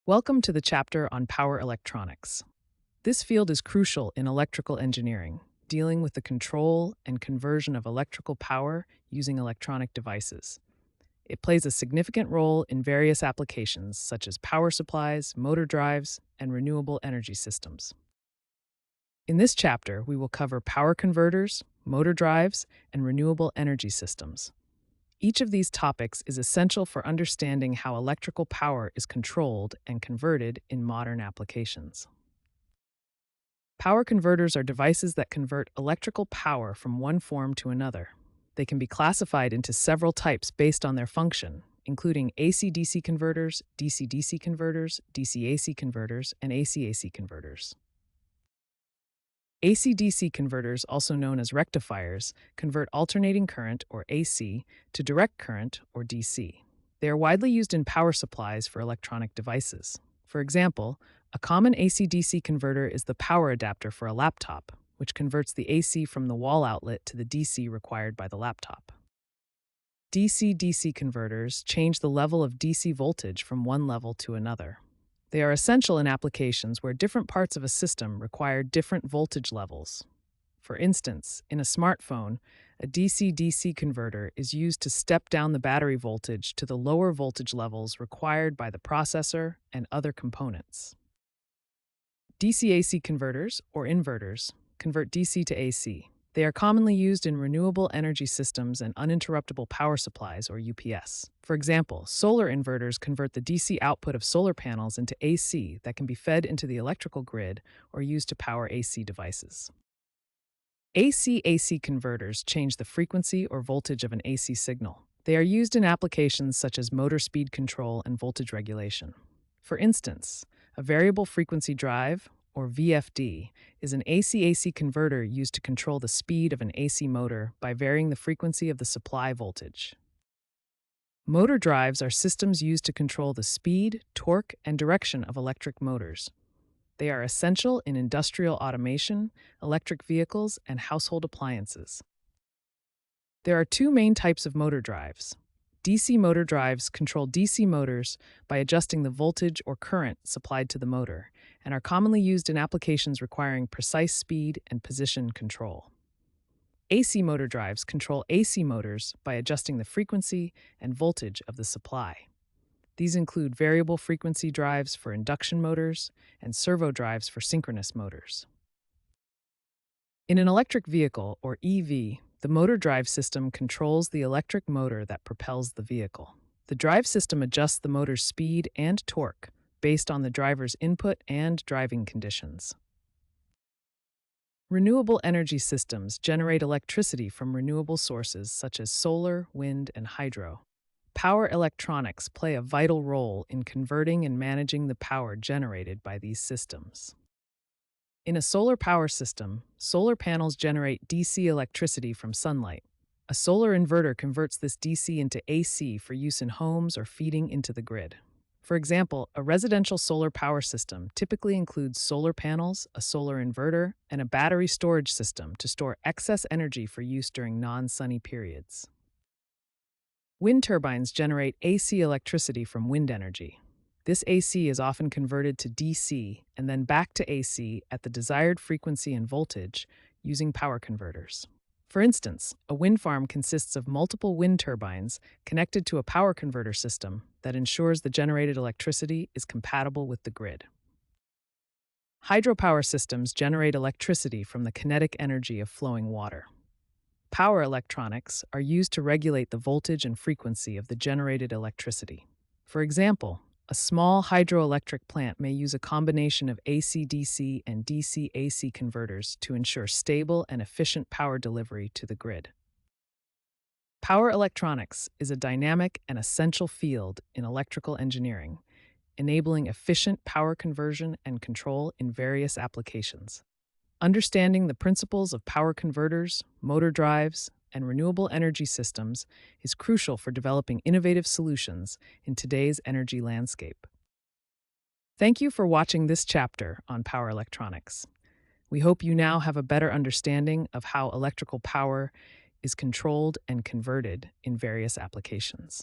Welcome to the chapter on power electronics. This field is crucial in electrical engineering, dealing with the control and conversion of electrical power using electronic devices. It plays a significant role in various applications such as power supplies, motor drives, and renewable energy systems. In this chapter, we will cover power converters, motor drives, and renewable energy systems. Each of these topics is essential for understanding how electrical power is controlled and converted in modern applications. Power converters are devices that convert electrical power from one form to another. They can be classified into several types based on their function, including AC-DC converters, DC-DC converters, DC-AC converters, and AC-AC converters. AC-DC converters, also known as rectifiers, convert alternating current, or AC, to direct current, or DC. They are widely used in power supplies for electronic devices. For example, a common AC-DC converter is the power adapter for a laptop, which converts the AC from the wall outlet to the DC required by the laptop. DC-DC converters change the level of DC voltage from one level to another. They are essential in applications where different parts of a system require different voltage levels. For instance, in a smartphone, a DC-DC converter is used to step down the battery voltage to the lower voltage levels required by the processor and other components. DC-AC converters, or inverters, convert DC to AC. They are commonly used in renewable energy systems and uninterruptible power supplies, or UPS. For example, solar inverters convert the DC output of solar panels into AC that can be fed into the electrical grid or used to power AC devices. AC-AC converters change the frequency or voltage of an AC signal. They are used in applications such as motor speed control and voltage regulation. For instance, a variable frequency drive, or VFD, is an AC-AC converter used to control the speed of an AC motor by varying the frequency of the supply voltage. Motor drives are systems used to control the speed, torque, and direction of electric motors. They are essential in industrial automation, electric vehicles, and household appliances. There are two main types of motor drives. DC motor drives control DC motors by adjusting the voltage or current supplied to the motor, and are commonly used in applications requiring precise speed and position control. AC motor drives control AC motors by adjusting the frequency and voltage of the supply. These include variable frequency drives for induction motors and servo drives for synchronous motors. In an electric vehicle, or EV, the motor drive system controls the electric motor that propels the vehicle. The drive system adjusts the motor's speed and torque based on the driver's input and driving conditions. Renewable energy systems generate electricity from renewable sources such as solar, wind, and hydro. Power electronics play a vital role in converting and managing the power generated by these systems. In a solar power system, solar panels generate DC electricity from sunlight. A solar inverter converts this DC into AC for use in homes or feeding into the grid. For example, a residential solar power system typically includes solar panels, a solar inverter, and a battery storage system to store excess energy for use during non-sunny periods. Wind turbines generate AC electricity from wind energy. This AC is often converted to DC and then back to AC at the desired frequency and voltage using power converters. For instance, a wind farm consists of multiple wind turbines connected to a power converter system that ensures the generated electricity is compatible with the grid. Hydropower systems generate electricity from the kinetic energy of flowing water. Power electronics are used to regulate the voltage and frequency of the generated electricity. For example, a small hydroelectric plant may use a combination of AC-DC and DC-AC converters to ensure stable and efficient power delivery to the grid. Power electronics is a dynamic and essential field in electrical engineering, enabling efficient power conversion and control in various applications. Understanding the principles of power converters, motor drives, and renewable energy systems is crucial for developing innovative solutions in today's energy landscape. Thank you for watching this chapter on power electronics. We hope you now have a better understanding of how electrical power is controlled and converted in various applications.